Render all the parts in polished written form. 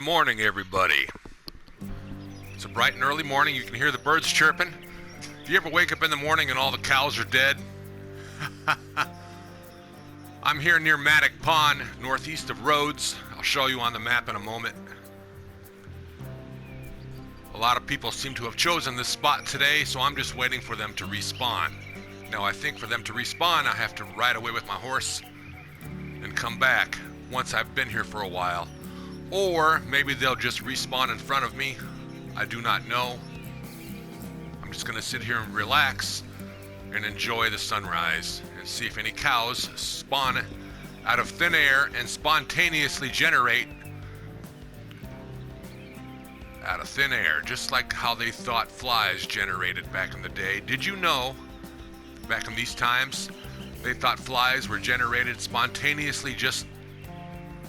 Morning, everybody. It's a bright and early morning. You can hear the birds chirping. Do you ever wake up in the morning and all the cows are dead? I'm here near Maddock Pond, northeast of Rhodes. I'll show you on the map in a moment. A lot of people seem to have chosen this spot today, so I'm just waiting for them to respawn. Now, I think for them to respawn, I have to ride away with my horse and come back once I've been here for a while. Or maybe they'll just respawn in front of me. I do not know. I'm just gonna sit here and relax and enjoy the sunrise and see if any cows spawn out of thin air and spontaneously generate out of thin air, just like how they thought flies generated back in the day. Did you know, back in these times, they thought flies were generated spontaneously, just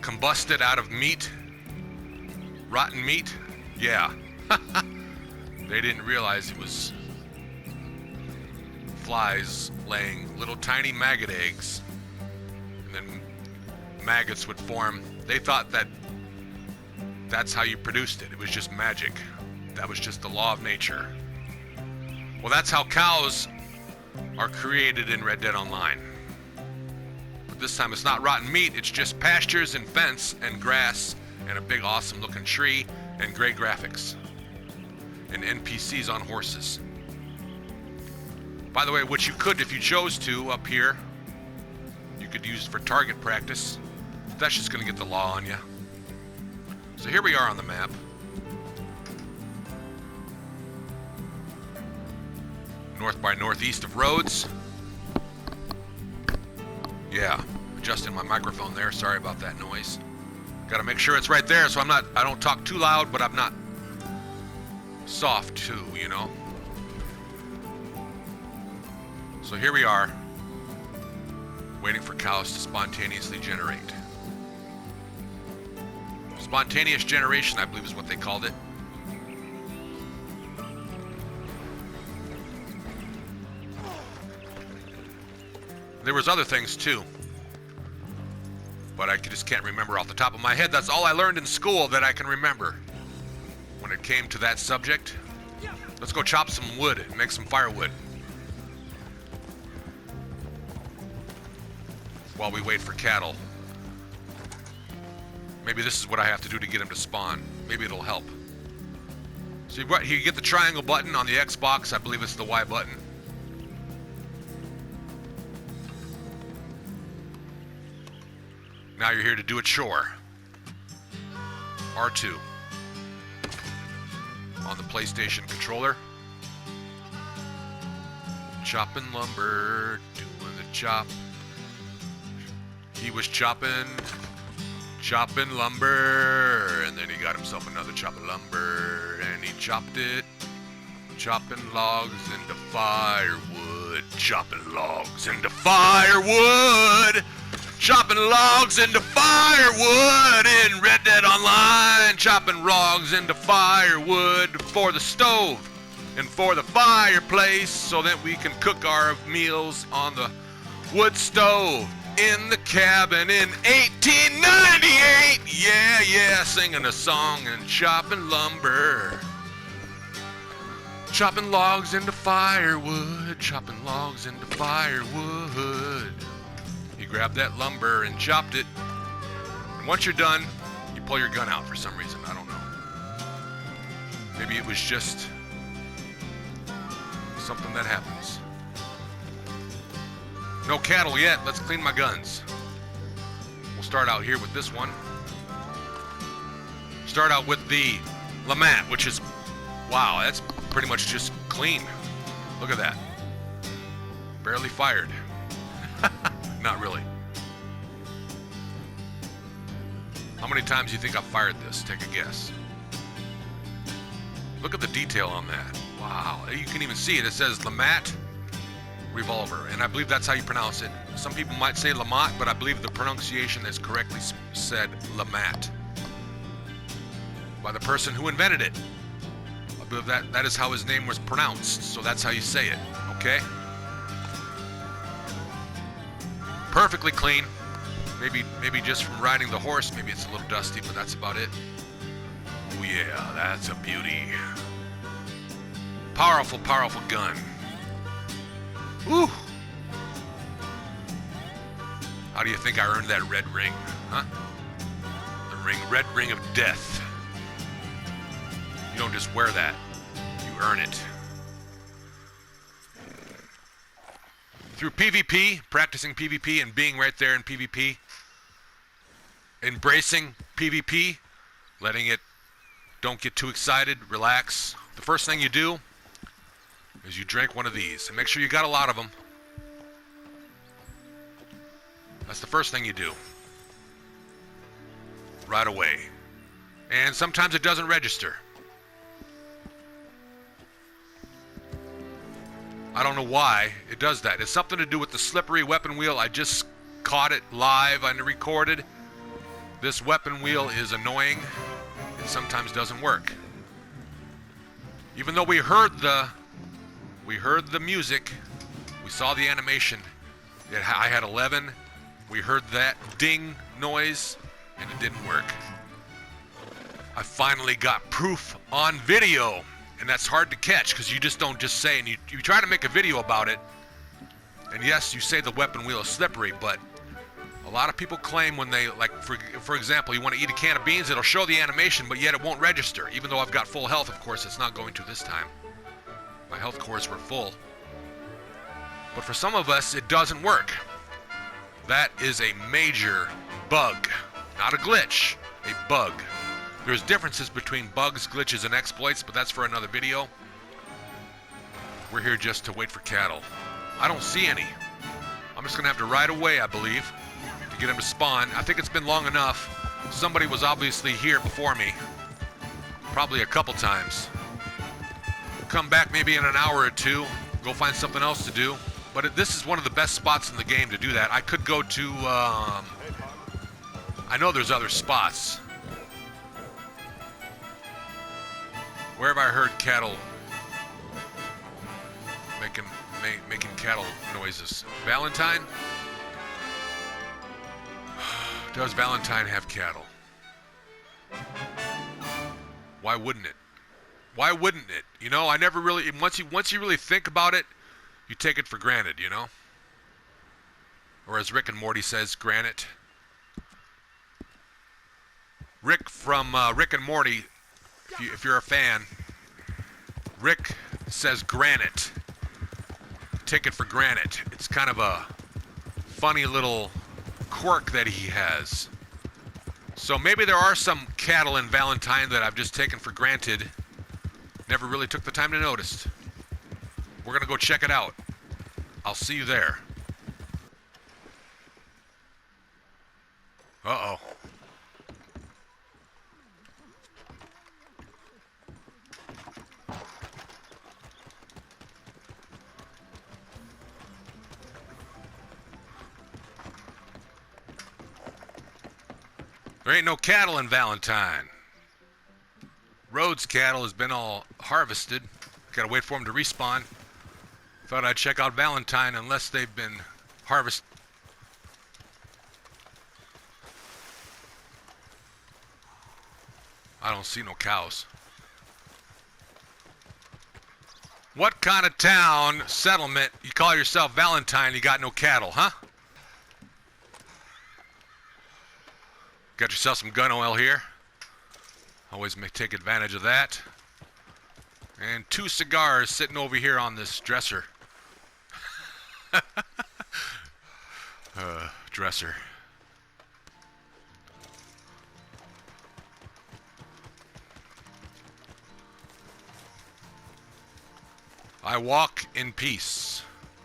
combusted out of meat? Rotten meat? Yeah. They didn't realize it was flies laying little tiny maggot eggs, and then maggots would form. They thought that that's how you produced it. It was just magic. That was just the law of nature. Well, that's how cows are created in Red Dead Online. But this time it's not rotten meat, it's just pastures and fence and grass and a big awesome looking tree and great graphics and NPCs on horses. By the way, what you could, if you chose to, up here, you could use for target practice. That's just gonna get the law on you. So here we are on the map. North by northeast of Rhodes. Yeah, adjusting my microphone there, sorry about that noise. Gotta make sure it's right there so I don't talk too loud, but I'm not soft too, you know? So here we are, waiting for cows to spontaneously generate. Spontaneous generation, I believe is what they called it. There was other things too, but I just can't remember off the top of my head. That's all I learned in school that I can remember when it came to that subject. Let's go chop some wood and make some firewood while we wait for cattle. Maybe this is what I have to do to get them to spawn. Maybe it'll help. So you get the triangle button on the Xbox. I believe it's the Y button. Now you're here to do a chore. R2. On the PlayStation controller. Chopping lumber, doing the chop. He was chopping lumber, and then he got himself another chop of lumber, and he chopped it. Chopping logs into firewood. Chopping logs into firewood. Chopping logs into firewood in Red Dead Online. Chopping logs into firewood for the stove and for the fireplace so that we can cook our meals on the wood stove in the cabin in 1898. Yeah, singing a song and chopping lumber. Chopping logs into firewood. Chopping logs into firewood. You grab that lumber and chopped it. And once you're done, you pull your gun out for some reason. I don't know. Maybe it was just something that happens. No cattle yet. Let's clean my guns. We'll start out here with this one. Start out with the LeMat, which is, wow, that's pretty much just clean. Look at that. Barely fired. Not really. How many times do you think I've fired this? Take a guess. Look at the detail on that. Wow, you can even see it. It says LeMat revolver, and I believe that's how you pronounce it. Some people might say LeMat, but I believe the pronunciation is correctly said LeMat by the person who invented it. I believe that is how his name was pronounced, so that's how you say it, okay? Perfectly clean. Maybe just from riding the horse, maybe it's a little dusty, but that's about it. yeah, that's a beauty. Powerful, powerful gun. Woo! How do you think I earned that red ring, huh? The red ring of death. You don't just wear that, you earn it. Through PvP, practicing PvP and being right there in PvP, embracing PvP, letting it, don't get too excited, relax. The first thing you do is you drink one of these, and make sure you got a lot of them. That's the first thing you do. Right away. And sometimes it doesn't register. I don't know why it does that. It's something to do with the slippery weapon wheel. I just caught it live and recorded. This weapon wheel is annoying. It sometimes doesn't work. Even though we heard the music, we saw the animation. I had 11. We heard that ding noise, and it didn't work. I finally got proof on video, and that's hard to catch because you just don't just say, and you try to make a video about it, and yes, you say the weapon wheel is slippery, but a lot of people claim when they, like, for example, you want to eat a can of beans, it'll show the animation, but yet it won't register. Even though I've got full health, of course, it's not going to this time. My health cores were full. But for some of us, it doesn't work. That is a major bug, not a glitch, a bug. There's differences between bugs, glitches, and exploits, but that's for another video. We're here just to wait for cattle. I don't see any. I'm just gonna have to ride away, I believe, to get them to spawn. I think it's been long enough. Somebody was obviously here before me, probably a couple times. Come back maybe in an hour or two, go find something else to do. But this is one of the best spots in the game to do that. I could go to, I know there's other spots. Where have I heard cattle making cattle noises? Valentine? Does Valentine have cattle? Why wouldn't it? Why wouldn't it? You know, I never really, once you really think about it, you take it for granted, you know? Or as Rick and Morty says, granite. Rick from Rick and Morty, if you're a fan, Rick says granite. Take it for granted. It's kind of a funny little quirk that he has. So maybe there are some cattle in Valentine that I've just taken for granted. Never really took the time to notice. We're gonna go check it out. I'll see you there. Uh-oh. There ain't no cattle in Valentine. Rhodes cattle has been all harvested. Gotta wait for them to respawn. Thought I'd check out Valentine unless they've been harvested. I don't see no cows. What kind of town, settlement, you call yourself Valentine, you got no cattle, huh? Got yourself some gun oil here. Always take advantage of that. And 2 cigars sitting over here on this dresser. Dresser. I walk in peace.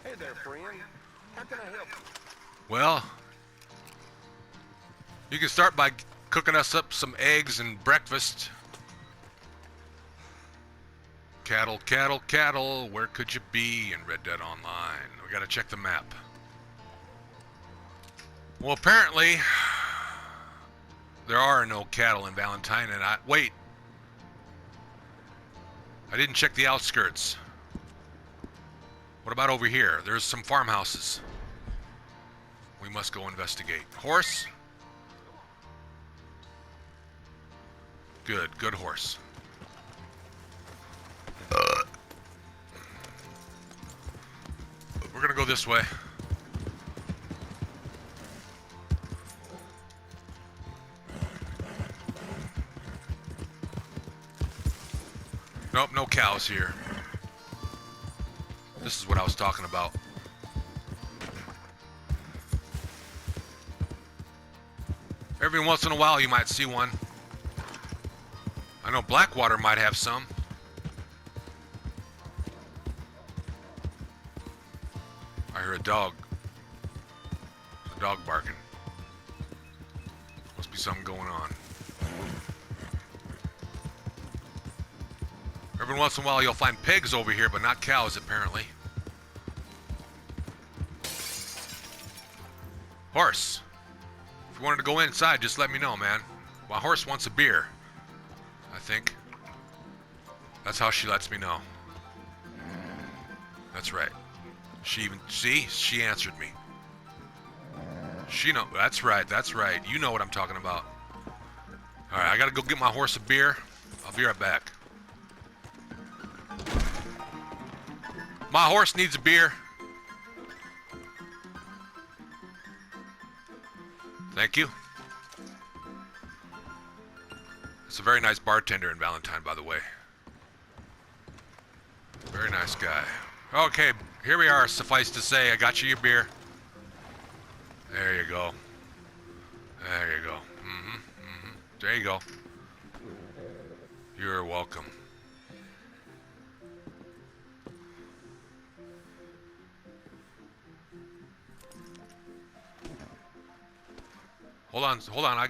Hey there, friend. How can I help you? Well, you can start by cooking us up some eggs and breakfast. Cattle, cattle, cattle, where could you be in Red Dead Online? We gotta check the map. Well, apparently, there are no cattle in Valentine, and wait. I didn't check the outskirts. What about over here? There's some farmhouses. We must go investigate. Horse? Good horse. We're gonna go this way. Nope, no cows here. This is what I was talking about. Every once in a while you might see one. I know Blackwater might have some. I hear a dog. There's a dog barking. Must be something going on. Every once in a while you'll find pigs over here, but not cows apparently. Horse. If you wanted to go inside, just let me know, man. My horse wants a beer, I think. That's how she lets me know. That's right. She answered me. She know, that's right. You know what I'm talking about. All right, I gotta go get my horse a beer. I'll be right back. My horse needs a beer. Thank you. It's a very nice bartender in Valentine, by the way. Very nice guy. Okay, here we are. Suffice to say, I got you your beer. There you go. There you go. There you go. You're welcome. Hold on, I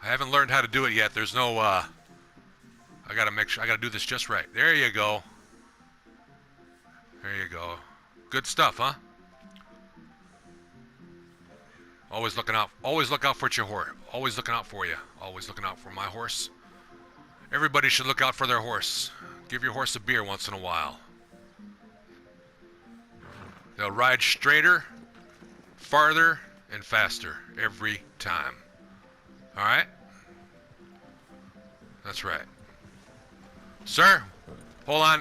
haven't learned how to do it yet. There's no, I gotta make sure, I gotta do this just right. There you go. There you go. Good stuff, huh? Always look out for your horse. Always looking out for you. Always looking out for my horse. Everybody should look out for their horse. Give your horse a beer once in a while. They'll ride straighter, farther, and faster every time. All right? That's right. Sir, hold on.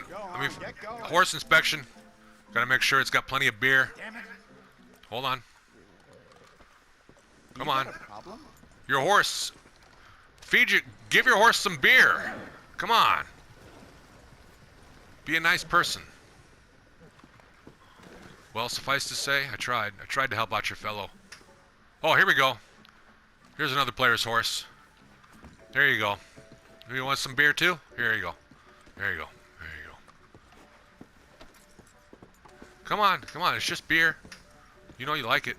Horse inspection. Gotta make sure it's got plenty of beer. Hold on. Come on. Your horse. Give your horse some beer. Come on. Be a nice person. Well, suffice to say, I tried. I tried to help out your fellow. Oh, here we go. Here's another player's horse. There you go. You want some beer too? Here you go. There you go. There you go. Come on. It's just beer. You know you like it.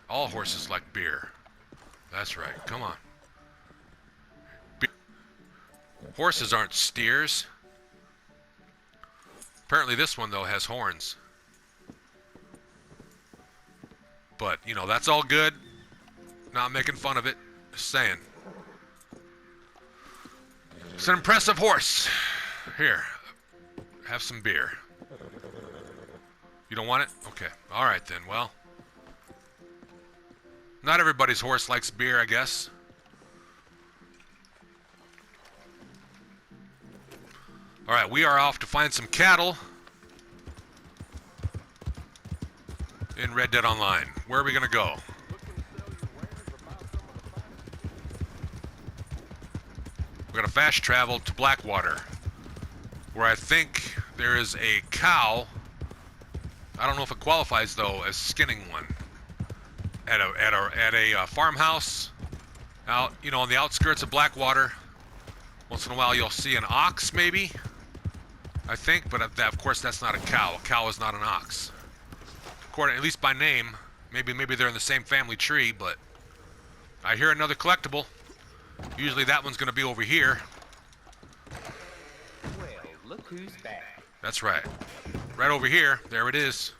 All horses like beer. That's right. Come on. Horses aren't steers. Apparently this one, though, has horns. But, you know, that's all good. Not making fun of it. Just saying. It's an impressive horse. Here. Have some beer. You don't want it? Okay. All right, then. Well. Not everybody's horse likes beer, I guess. All right, we are off to find some cattle in Red Dead Online. Where are we going to go? We're going to fast travel to Blackwater, where I think there is a cow. I don't know if it qualifies, though, as skinning one. At a farmhouse out, you know, on the outskirts of Blackwater. Once in a while you'll see an ox, maybe, I think, but of course that's not a cow. A cow is not an ox. According, at least by name, maybe they're in the same family tree, but I hear another collectible. Usually that one's gonna be over here. Well, look who's back. That's right. Right over here. There it is.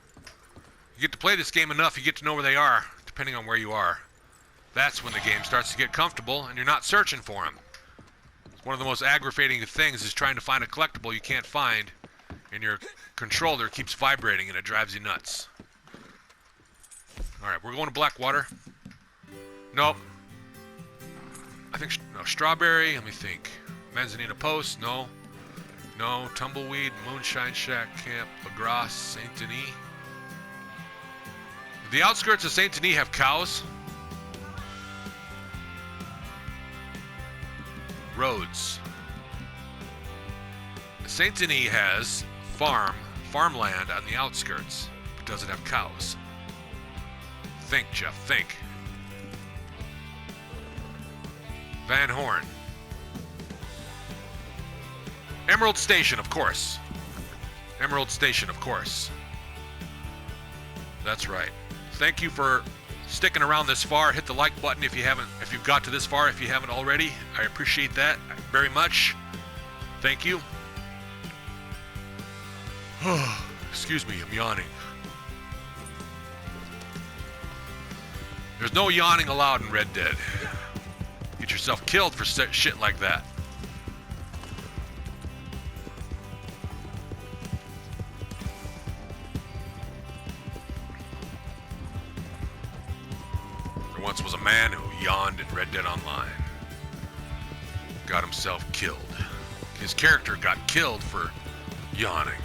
You get to play this game enough, you get to know where they are, depending on where you are. That's when the game starts to get comfortable and you're not searching for them. One of the most aggravating things is trying to find a collectible you can't find and your controller keeps vibrating and it drives you nuts. Alright, we're going to Blackwater. Nope. I think, no, Strawberry, let me think. Manzanita Post, no. No, Tumbleweed, Moonshine Shack Camp, LaGrasse, Saint Denis. The outskirts of Saint Denis have cows. Roads. Saint Denis has farmland on the outskirts, but doesn't have cows. Think, Jeff, think. Van Horn. Emerald Station, of course. Emerald Station, of course. That's right. Thank you for sticking around this far. Hit the like button if you've got to this far, if you haven't already. I appreciate that very much. Thank you. Excuse me, I'm yawning. There's no yawning allowed in Red Dead. Get yourself killed for shit like that. There once was a man who yawned in Red Dead Online. Got himself killed. His character got killed for yawning.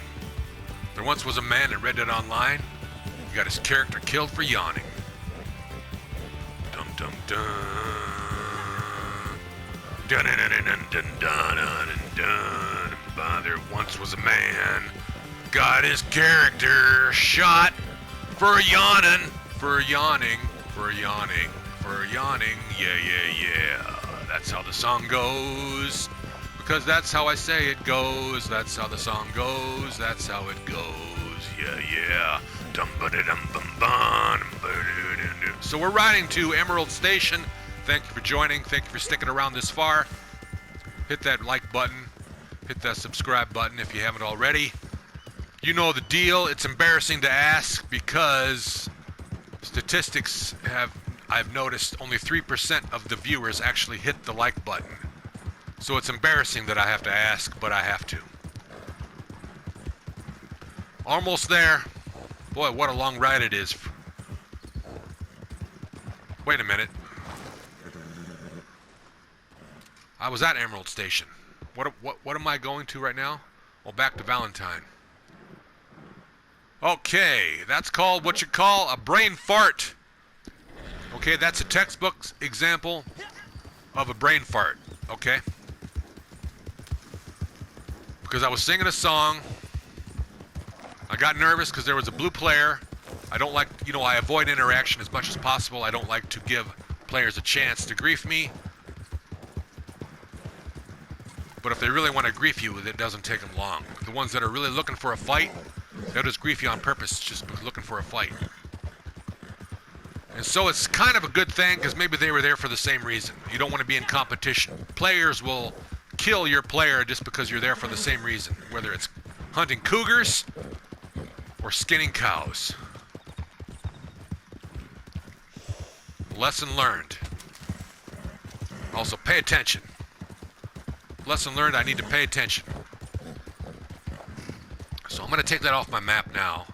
There once was a man in Red Dead Online who got his character killed for yawning. Dum dum dum. Dun dun dun dun dun dun dun dun. There once was a man got his character shot for yawning. For yawning. For yawning. For yawning. Yeah, yeah, yeah. That's how the song goes. Because that's how I say it goes. That's how the song goes. That's how it goes. Yeah, yeah. So we're riding to Emerald Station. Thank you for joining. Thank you for sticking around this far. Hit that like button. Hit that subscribe button if you haven't already. You know the deal. It's embarrassing to ask because statistics I've noticed only 3% of the viewers actually hit the like button. So it's embarrassing that I have to ask, but I have to. Almost there. Boy, what a long ride it is. Wait a minute. I was at Emerald Station. What am I going to right now? Well, back to Valentine. Okay, that's called what you call a brain fart. Okay, that's a textbook example of a brain fart. Okay? Because I was singing a song. I got nervous because there was a blue player. I don't like, I avoid interaction as much as possible. I don't like to give players a chance to grief me. But if they really want to grief you, it doesn't take them long. The ones that are really looking for a fight, they'll just grief you on purpose, just looking for a fight. And so it's kind of a good thing because maybe they were there for the same reason. You don't want to be in competition. Players will kill your player just because you're there for the same reason, whether it's hunting cougars or skinning cows. Lesson learned. Also, pay attention. Lesson learned, I need to pay attention. So I'm going to take that off my map now.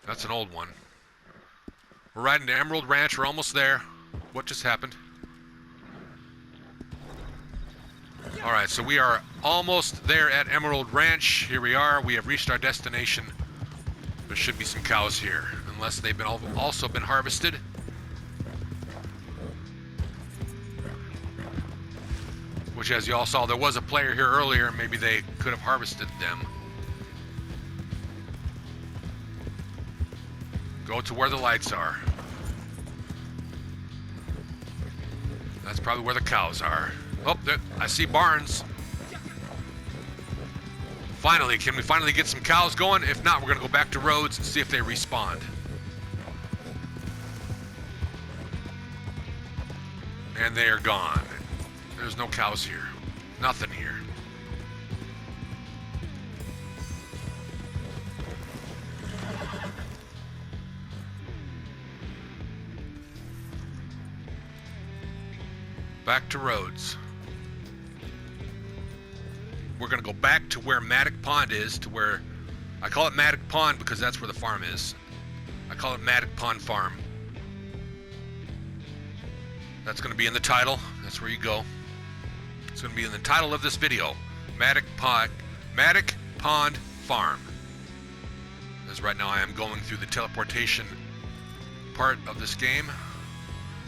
That's an old one. We're riding to Emerald Ranch. We're almost there. What just happened? Alright, so we are almost there at Emerald Ranch. Here we are. We have reached our destination. There should be some cows here, unless they've been also been harvested. Which, as you all saw, there was a player here earlier. Maybe they could have harvested them. Go to where the lights are. That's probably where the cows are. Oh, I see barns. Finally, can we finally get some cows going? If not, we're going to go back to roads and see if they respawn. And they are gone. There's no cows here. Nothing here. Back to roads. We're going to go back to where Maddock Pond is, to where... I call it Maddock Pond because that's where the farm is. I call it Maddock Pond Farm. That's going to be in the title. That's where you go. It's going to be in the title of this video. Matic Pond Farm. As right now I am going through the teleportation part of this game.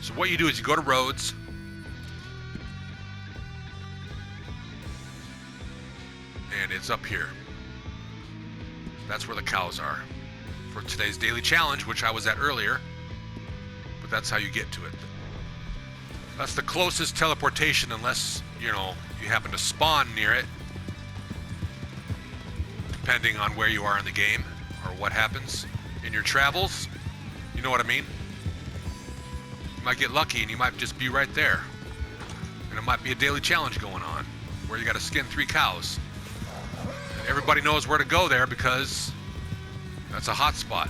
So what you do is you go to roads. And it's up here. That's where the cows are. For today's daily challenge, which I was at earlier. But that's how you get to it. That's the closest teleportation unless, you know, you happen to spawn near it. Depending on where you are in the game or what happens in your travels. You know what I mean? You might get lucky and you might just be right there. And it might be a daily challenge going on where you got to skin 3 cows. And everybody knows where to go there because that's a hot spot.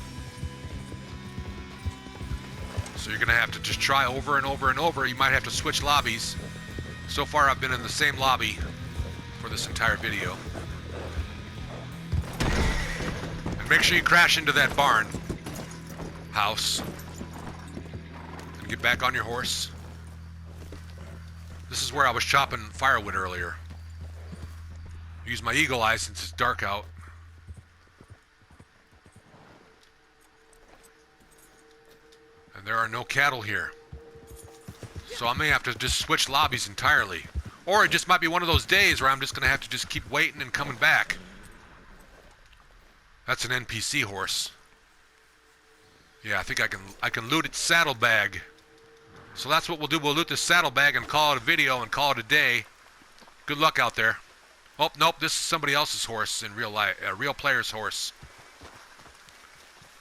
So you're going to have to just try over and over and over. You might have to switch lobbies. So far I've been in the same lobby for this entire video. And make sure you crash into that barn house and get back on your horse. This is where I was chopping firewood earlier. Use my eagle eye since it's dark out. And there are no cattle here. So I may have to just switch lobbies entirely. Or it just might be one of those days where I'm just going to have to just keep waiting and coming back. That's an NPC horse. Yeah, I think I can loot its saddlebag. So that's what we'll do. We'll loot this saddlebag and call it a video and call it a day. Good luck out there. Oh, nope, this is somebody else's horse in real life. A real player's horse.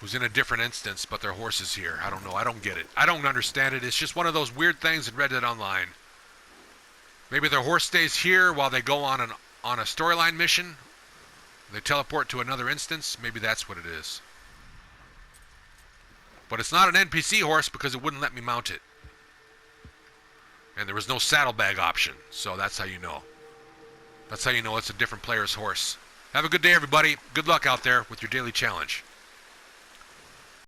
Who's in a different instance, but their horse is here. I don't know. I don't get it. I don't understand it. It's just one of those weird things in Reddit Online. Maybe their horse stays here while they go on a storyline mission. They teleport to another instance. Maybe that's what it is. But it's not an NPC horse because it wouldn't let me mount it. And there was no saddlebag option. So that's how you know. That's how you know it's a different player's horse. Have a good day, everybody. Good luck out there with your daily challenge.